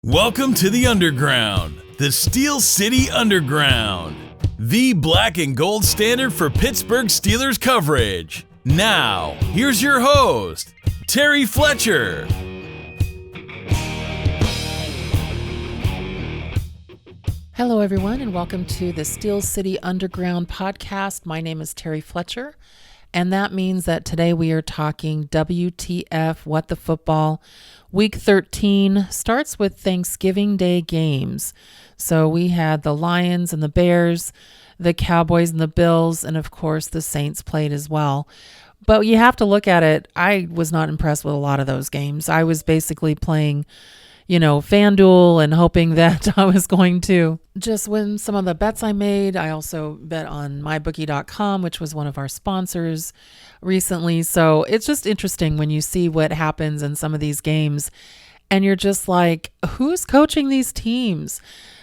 Welcome to the Underground, the Steel City Underground, the black and gold standard for Pittsburgh Steelers coverage. Now, here's your host, Terry Fletcher. Hello, everyone, and welcome to the Steel City Underground podcast. My name is Terry Fletcher, and that means that today we are talking WTF, What the Football. Week 13 starts with Thanksgiving Day games. So we had the Lions and the Bears, the Cowboys and the Bills, and of course the Saints played as well. But you have to look at it. I was not impressed with a lot of those games. I was basically playing FanDuel and hoping that I was going to just win some of the bets I made. I also bet on mybookie.com, which was one of our sponsors recently. So it's just interesting when you see what happens in some of these games and you're just like, who's coaching these teams?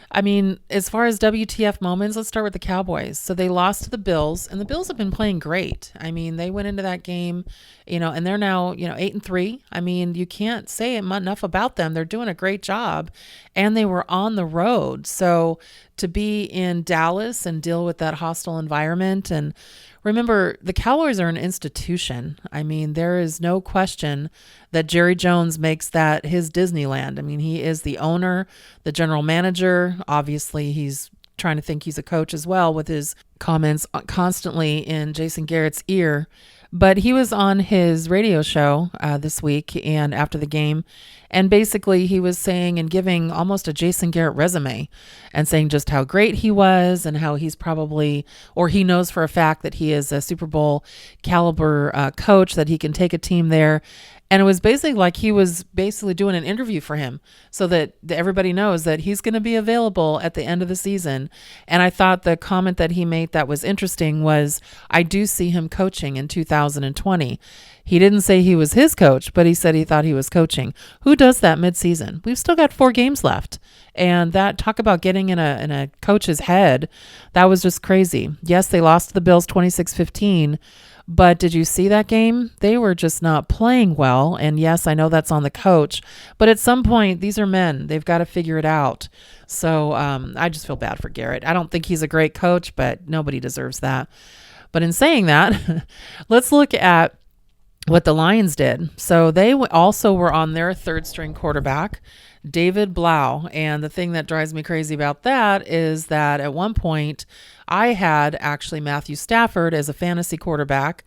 I mean, as far as WTF moments, let's start with the Cowboys. So they lost to the Bills, and the Bills have been playing great. I mean, they went into that game, and they're now, 8-3. I mean, you can't say enough about them. They're doing a great job, and they were on the road. So to be in Dallas and deal with that hostile environment, and remember, the Cowboys are an institution. I mean, there is no question that Jerry Jones makes that his Disneyland. I mean, he is the owner, the general manager. Obviously, he's trying to think he's a coach as well with his comments constantly in Jason Garrett's ear. But he was on his radio show this week and after the game, and basically he was saying and giving almost a Jason Garrett resume and saying just how great he was and how he's probably, or he knows for a fact that he is a Super Bowl caliber coach, that he can take a team there. And it was basically like he was basically doing an interview for him so that everybody knows that he's going to be available at the end of the season. And I thought the comment that he made that was interesting was, I do see him coaching in 2020. He didn't say he was his coach, but he said he thought he was coaching. Who does that midseason? We've still got 4 games left. And that, talk about getting in a coach's head, that was just crazy. Yes, they lost to the Bills 26-15. But did you see that game? They were just not playing well. And yes, I know that's on the coach. But at some point, these are men. They've got to figure it out. So I just feel bad for Garrett. I don't think he's a great coach, but nobody deserves that. But in saying that, let's look at what the Lions did. So they also were on their third string quarterback, David Blau. And the thing that drives me crazy about that is that at one point I had actually Matthew Stafford as a fantasy quarterback.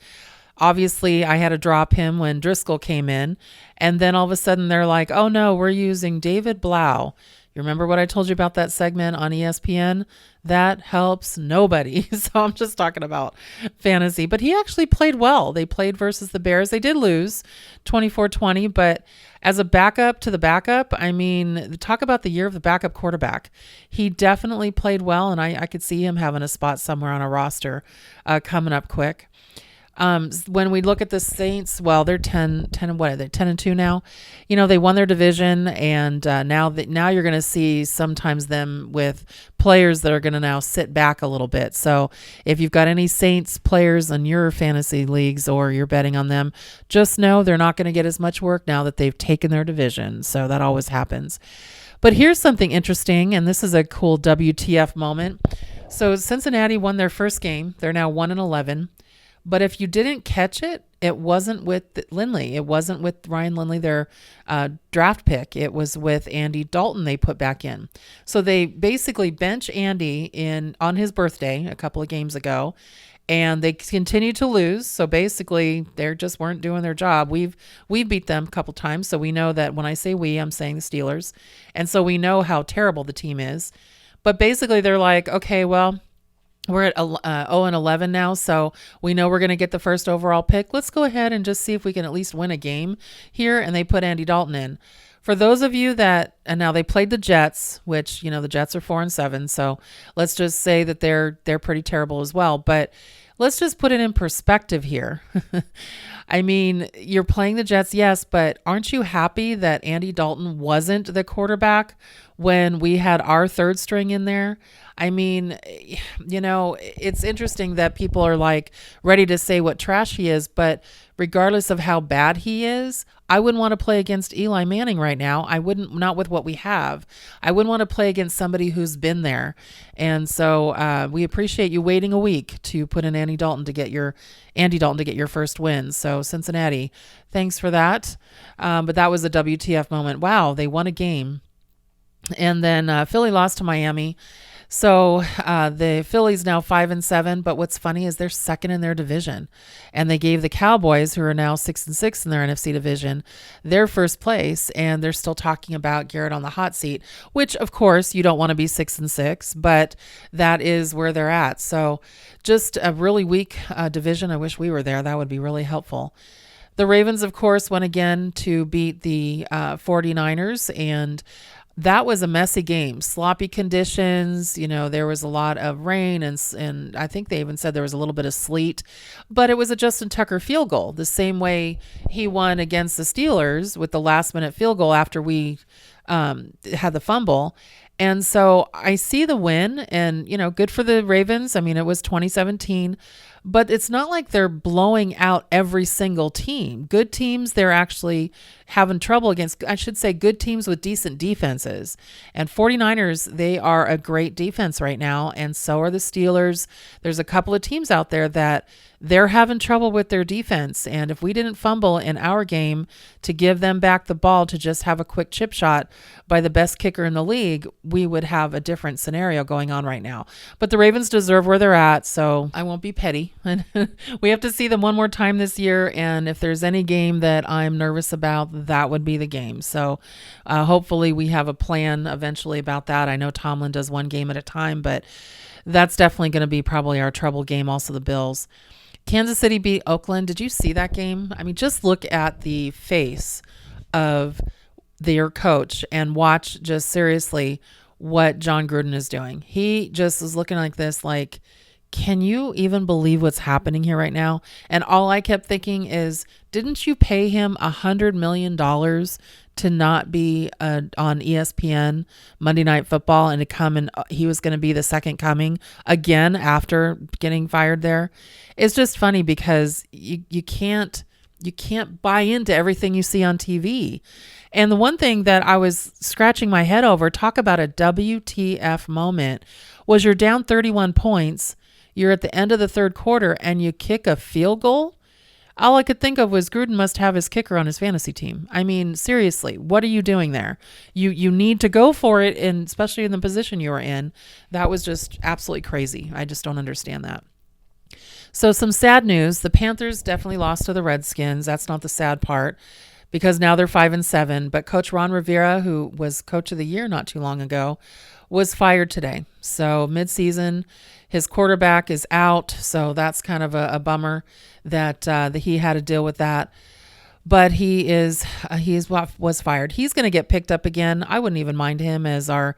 Obviously, I had to drop him when Driscoll came in. And then all of a sudden they're like, oh no, we're using David Blau. You remember what I told you about that segment on ESPN? That helps nobody. So I'm just talking about fantasy. But he actually played well. They played versus the Bears. They did lose 24-20, but as a backup to the backup, I mean, talk about the year of the backup quarterback. He definitely played well, and I could see him having a spot somewhere on a roster coming up quick. When we look at the Saints, well, they're 10 and what are they, 10-2 now? They won their division, and now you're going to see sometimes them with players that are going to now sit back a little bit. So if you've got any Saints players in your fantasy leagues or you're betting on them, just know they're not going to get as much work now that they've taken their division. So that always happens. But here's something interesting, and this is a cool WTF moment. So Cincinnati won their first game. They're now 1-11. But if you didn't catch it, it wasn't with Lindley. It wasn't with Ryan Lindley, their draft pick. It was with Andy Dalton they put back in. So they basically bench Andy on his birthday a couple of games ago, and they continue to lose. So basically, they just weren't doing their job. We've beat them a couple times, so we know that when I say we, I'm saying the Steelers. And so we know how terrible the team is. But basically, they're like, okay, well, we're at 0-11 now, so we know we're going to get the first overall pick. Let's go ahead and just see if we can at least win a game here. And they put Andy Dalton in. For those of you that, and now they played the Jets, which, the Jets are 4-7. So let's just say that they're pretty terrible as well. But let's just put it in perspective here. I mean, you're playing the Jets, yes, but aren't you happy that Andy Dalton wasn't the quarterback when we had our third string in there? I mean, it's interesting that people are like ready to say what trash he is, but regardless of how bad he is, I wouldn't want to play against Eli Manning right now. I wouldn't, not with what we have. I wouldn't want to play against somebody who's been there. And so we appreciate you waiting a week to put in Andy Dalton to get your first win. So Cincinnati, thanks for that. But that was a WTF moment. Wow, they won a game. And then Philly lost to Miami. So the Phillies now 5-7, but what's funny is they're second in their division, and they gave the Cowboys, who are now 6-6 in their NFC division, their first place, and they're still talking about Garrett on the hot seat, which of course you don't want to be 6-6, but that is where they're at. So just a really weak division. I wish we were there. That would be really helpful. The Ravens, of course, went again to beat the 49ers, and that was a messy game. Sloppy conditions. There was a lot of rain, and I think they even said there was a little bit of sleet, but it was a Justin Tucker field goal, the same way he won against the Steelers with the last minute field goal after we had the fumble. And so I see the win, and, good for the Ravens. I mean, it was 2017, but it's not like they're blowing out every single team. Good teams, they're actually having trouble against, I should say, good teams with decent defenses. And 49ers, they are a great defense right now, and so are the Steelers. There's a couple of teams out there that they're having trouble with their defense. And if we didn't fumble in our game to give them back the ball to just have a quick chip shot by the best kicker in the league, we would have a different scenario going on right now. But the Ravens deserve where they're at, so I won't be petty. We have to see them one more time this year, and if there's any game that I'm nervous about, that would be the game. So hopefully we have a plan eventually about that. I know Tomlin does one game at a time, but that's definitely going to be probably our trouble game. Also the Bills. Kansas City beat Oakland. Did you see that game? I mean, just look at the face of their coach and watch just seriously what John Gruden is doing. He just is looking like this, like, can you even believe what's happening here right now? And all I kept thinking is, didn't you pay him $100 million to not be on ESPN Monday Night Football and to come and he was going to be the second coming again after getting fired there? It's just funny because you can't buy into everything you see on TV. And the one thing that I was scratching my head over, talk about a WTF moment, was you're down 31 points. You're at the end of the third quarter and you kick a field goal. All I could think of was Gruden must have his kicker on his fantasy team. I mean, seriously, what are you doing there? You need to go for it, and especially in the position you were in. That was just absolutely crazy. I just don't understand that. So some sad news. The Panthers definitely lost to the Redskins. That's not the sad part, because now they're 5-7. But Coach Ron Rivera, who was Coach of the Year not too long ago, was fired today. So midseason, his quarterback is out. So that's kind of a bummer that he had to deal with that. But he was fired. He's going to get picked up again. I wouldn't even mind him as our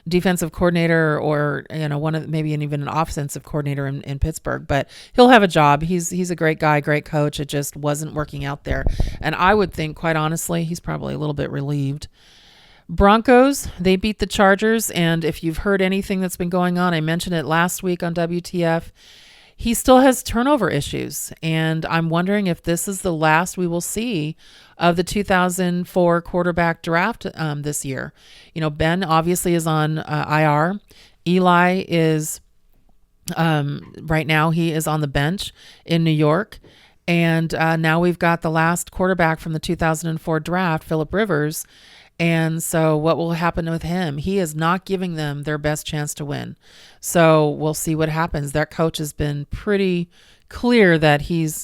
defensive coordinator, or even an offensive coordinator in Pittsburgh, but he'll have a job. He's a great guy, great coach. It just wasn't working out there. And I would think, quite honestly, he's probably a little bit relieved. Broncos, they beat the Chargers, and if you've heard anything that's been going on, I mentioned it last week on WTF, he still has turnover issues, and I'm wondering if this is the last we will see of the 2004 quarterback draft this year. Ben obviously is on IR. Eli is, right now, he is on the bench in New York, and now we've got the last quarterback from the 2004 draft, Phillip Rivers. And so what will happen with him? He is not giving them their best chance to win. So we'll see what happens. That coach has been pretty clear that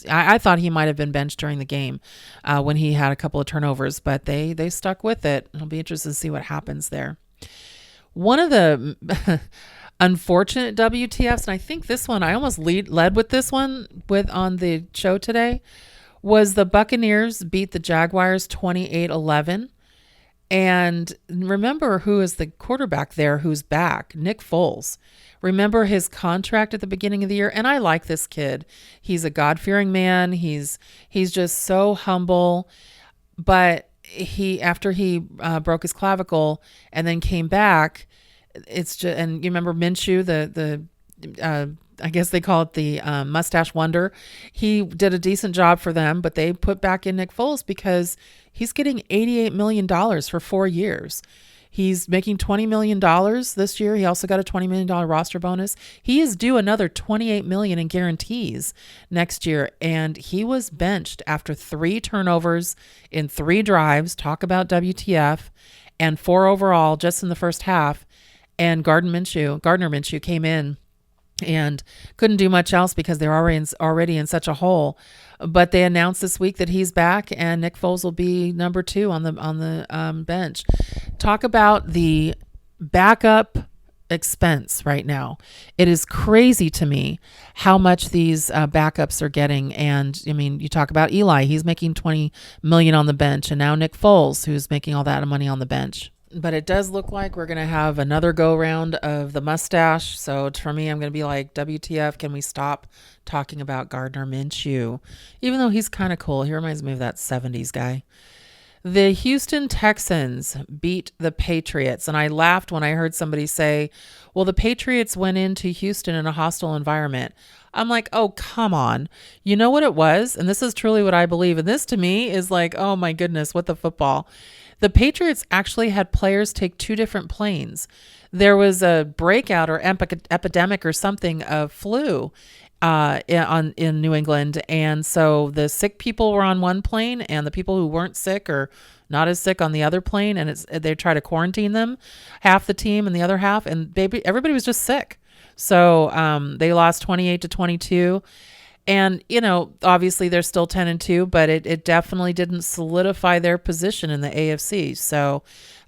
I thought he might have been benched during the game when he had a couple of turnovers, but they stuck with it. It'll be interesting to see what happens there. One of the unfortunate WTFs, and I think this one, I almost led with this one on the show today, was the Buccaneers beat the Jaguars 28-11. And remember who is the quarterback there who's back, Nick Foles. Remember his contract at the beginning of the year? And I like this kid. He's a God-fearing man. He's just so humble. But after he broke his clavicle and then came back, it's just, and you remember Minshew, I guess they call it the mustache wonder. He did a decent job for them, but they put back in Nick Foles because he's getting $88 million for 4 years. He's making $20 million this year. He also got a $20 million roster bonus. He is due another $28 million in guarantees next year. And he was benched after 3 turnovers in 3 drives. Talk about WTF. And 4 overall just in the first half. And Gardner Minshew came in and couldn't do much else because they're already in such a hole. But they announced this week that he's back, and Nick Foles will be number 2 on the bench. Talk about the backup expense right now. It is crazy to me how much these backups are getting. And I mean, you talk about Eli; he's making $20 million on the bench, and now Nick Foles, who's making all that money on the bench. But it does look like we're going to have another go-round of the mustache. So for me, I'm going to be like, WTF, can we stop talking about Gardner Minshew? Even though he's kind of cool. He reminds me of that 70s guy. The Houston Texans beat the Patriots. And I laughed when I heard somebody say, well, the Patriots went into Houston in a hostile environment. I'm like, oh, come on. You know what it was? And this is truly what I believe. And this to me is like, oh my goodness, what the football. The Patriots actually had players take 2 different planes. There was a breakout or epidemic or something of flu in New England. And so the sick people were on one plane and the people who weren't sick or not as sick on the other plane. And they try to quarantine them, half the team and the other half. And everybody was just sick. So they lost 28-22. And, obviously they're still 10-2, but it definitely didn't solidify their position in the AFC. So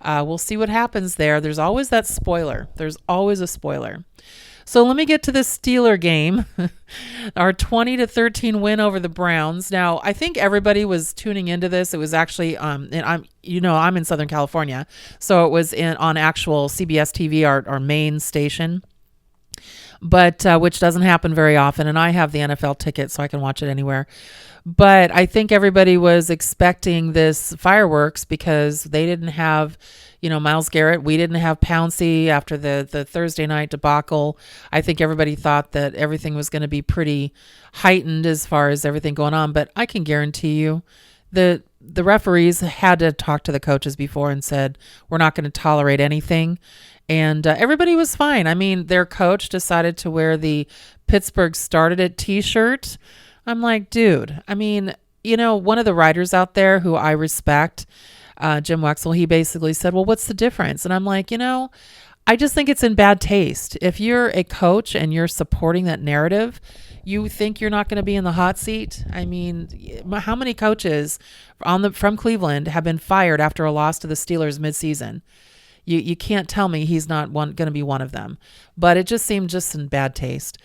we'll see what happens there. There's always that spoiler. There's always a spoiler. So let me get to the Steeler game, our 20-13 win over the Browns. Now, I think everybody was tuning into this. It was actually, and I'm in Southern California, so it was on actual CBS TV, our main station. But which doesn't happen very often. And I have the NFL ticket, so I can watch it anywhere. But I think everybody was expecting this fireworks because they didn't have, Myles Garrett. We didn't have Pouncey after the Thursday night debacle. I think everybody thought that everything was going to be pretty heightened as far as everything going on. But I can guarantee you the referees had to talk to the coaches before and said, we're not going to tolerate anything. And everybody was fine. I mean, their coach decided to wear the Pittsburgh Started It t-shirt. I'm like, dude, I mean, one of the writers out there who I respect, Jim Wexell, he basically said, well, what's the difference? And I'm like, I just think it's in bad taste. If you're a coach and you're supporting that narrative, you think you're not going to be in the hot seat? I mean, how many coaches from Cleveland have been fired after a loss to the Steelers midseason? You can't tell me he's not going to be one of them. But it just seemed just in bad taste.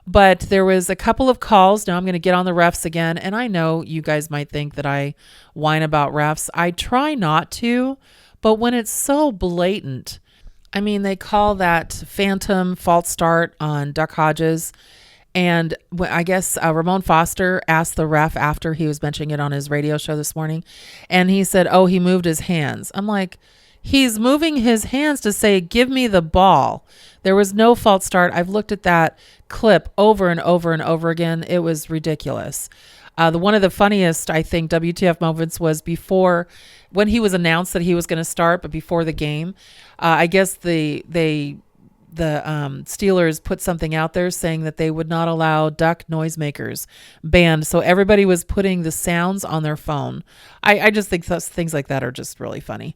But there was a couple of calls. Now I'm going to get on the refs again. And I know you guys might think that I whine about refs. I try not to. But when it's so blatant, I mean, they call that phantom false start on Duck Hodges. And I guess Ramon Foster asked the ref after he was benching it on his radio show this morning. And he said, oh, he moved his hands. I'm like, he's moving his hands to say, give me the ball. There was no false start. I've looked at that clip over and over and over again. It was ridiculous. One of the funniest, I think, WTF moments was before, when he was announced that he was going to start, but before the game. I guess the Steelers put something out there saying that they would not allow duck noisemakers banned. So everybody was putting the sounds on their phone. I just think things like that are just really funny.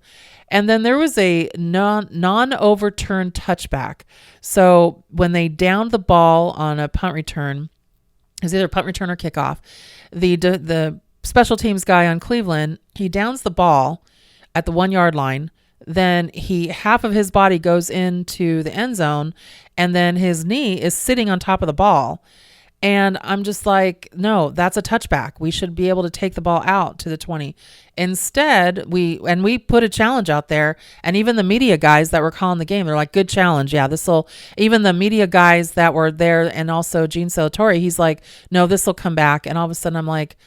And then there was a non-overturned touchback. So when they downed the ball on a punt return, it was either punt return or kickoff, the special teams guy on Cleveland, he downs the ball at the 1 yard line. Then half of his body goes into the end zone, and then his knee is sitting on top of the ball. And I'm just like, no, that's a touchback. We should be able to take the ball out to the 20. Instead, we put a challenge out there, and even the media guys that were calling the game, they're like, good challenge. Yeah, even the media guys that were there, and also Gene Salvatore, he's like, no, this will come back. And all of a sudden I'm like,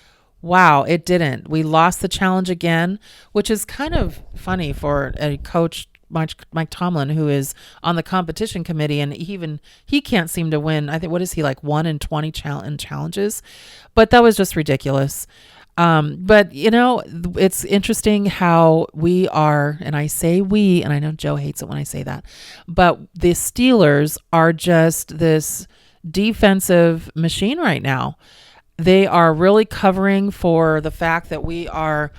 wow, it didn't. We lost the challenge again, which is kind of funny for a coach Mike Tomlin, who is on the competition committee, and he can't seem to win. I think, what is he, like 1 in 20 challenges? But that was just ridiculous. But it's interesting how we are, and I say we, and I know Joe hates it when I say that, but the Steelers are just this defensive machine right now. They are really covering for the fact that we are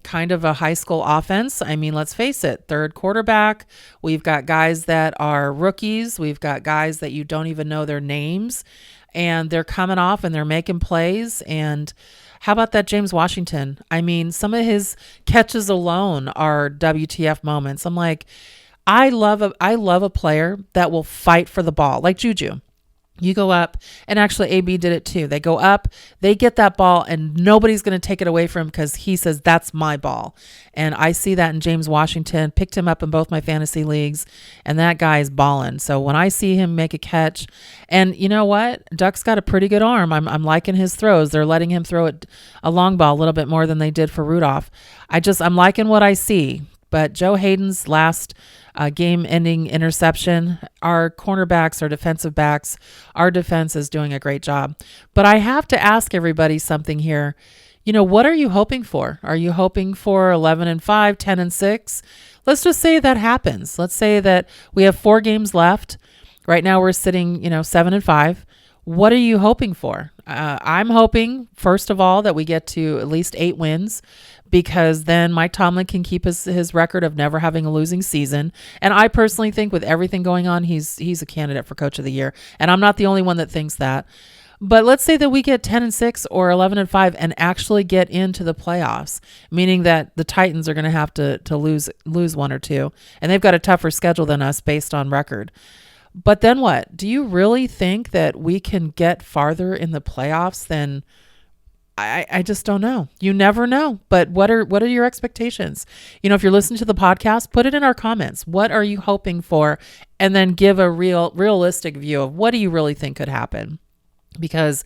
kind of a high school offense. I mean, let's face it, third quarterback. We've got guys that are rookies. We've got guys that you don't even know their names, and they're coming off and they're making plays. And how about that James Washington? I mean, some of his catches alone are WTF moments. I'm like, I love a player that will fight for the ball, like Juju. You go up, and actually AB did it too. They go up, they get that ball, and nobody's going to take it away from him because he says, that's my ball. And I see that in James Washington. Picked him up in both my fantasy leagues, and that guy is balling. So when I see him make a catch, and you know what? Duck's got a pretty good arm. I'm liking his throws. They're letting him throw it a long ball a little bit more than they did for Rudolph. I'm liking what I see. But Joe Hayden's last game-ending interception, our cornerbacks, our defensive backs, our defense is doing a great job. But I have to ask everybody something here. What are you hoping for? Are you hoping for 11-5, 10-6? Let's just say that happens. Let's say that we have 4 games left. Right now we're sitting, 7-5. What are you hoping for? I'm hoping, first of all, that we get to at least 8 wins, because then Mike Tomlin can keep his record of never having a losing season. And I personally think with everything going on, he's a candidate for Coach of the Year. And I'm not the only one that thinks that. But let's say that we get 10-6 or 11-5 and actually get into the playoffs, meaning that the Titans are going to have to lose 1 or 2. And they've got a tougher schedule than us based on record. But then what? Do you really think that we can get farther in the playoffs than... I just don't know. You never know. But what are your expectations? If you're listening to the podcast, put it in our comments. What are you hoping for? And then give a realistic view of what do you really think could happen? Because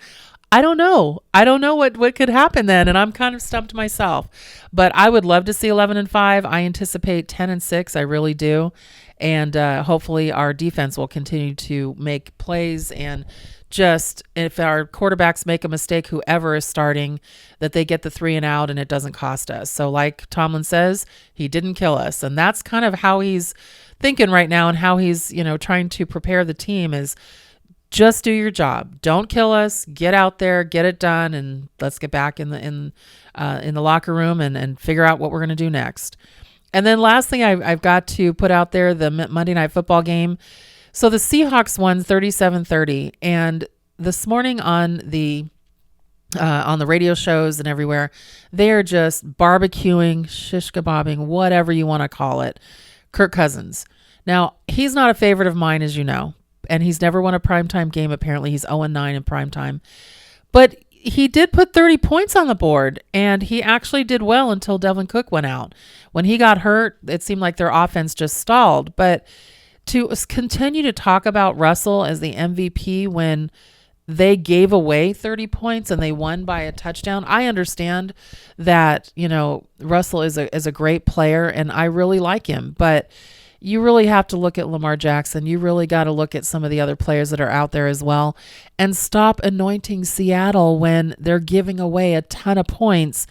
I don't know. I don't know what could happen then, and I'm kind of stumped myself. But I would love to see 11-5. I anticipate 10-6. I really do. And hopefully our defense will continue to make plays, and just if our quarterbacks make a mistake, whoever is starting, that they get the 3 and out and it doesn't cost us. So like Tomlin says, he didn't kill us. And that's kind of how he's thinking right now, and how he's, trying to prepare the team is just do your job. Don't kill us. Get out there, get it done, and let's get back in the locker room and figure out what we're going to do next. And then last thing I've got to put out there, the Monday Night Football game. So the Seahawks won 37-30, and this morning on the radio shows and everywhere, they are just barbecuing, shish kebabbing, whatever you want to call it, Kirk Cousins. Now, he's not a favorite of mine, as you know, and he's never won a primetime game. Apparently, he's 0-9 in primetime. But he did put 30 points on the board, and he actually did well until Devin Cook went out. When he got hurt, it seemed like their offense just stalled. But to continue to talk about Russell as the MVP when they gave away 30 points and they won by a touchdown, I understand that, Russell is a great player, and I really like him. But you really have to look at Lamar Jackson. You really got to look at some of the other players that are out there as well, and stop anointing Seattle when they're giving away a ton of points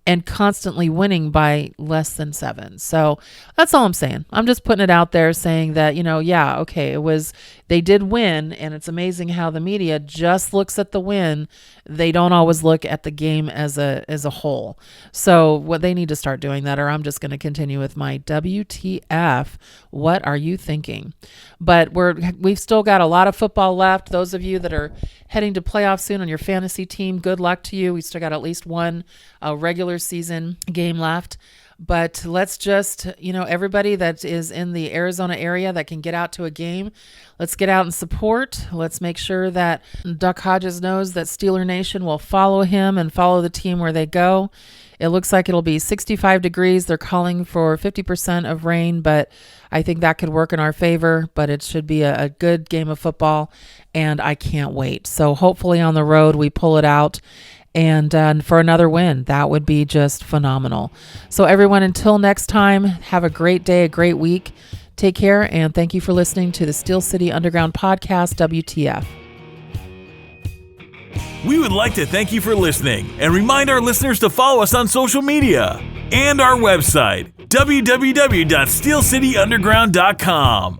and constantly winning by less than 7. So that's all I'm saying. I'm just putting it out there saying that, they did win, and it's amazing how the media just looks at the win. They don't always look at the game as a whole. So what they need to start doing that, or I'm just going to continue with my WTF. What are you thinking? But we've still got a lot of football left. Those of you that are heading to playoffs soon on your fantasy team, good luck to you. We still got at least one regular season game left. But let's just, everybody that is in the Arizona area that can get out to a game, let's get out and support. Let's make sure that Duck Hodges knows that Steeler Nation will follow him and follow the team where they go. It looks like it'll be 65 degrees. They're calling for 50% of rain, but I think that could work in our favor. But it should be a good game of football, and I can't wait. So hopefully on the road we pull it out. and for another win. That would be just phenomenal. So everyone, until next time, have a great day, a great week. Take care, and thank you for listening to the Steel City Underground podcast, WTF. We would like to thank you for listening and remind our listeners to follow us on social media and our website, www.steelcityunderground.com.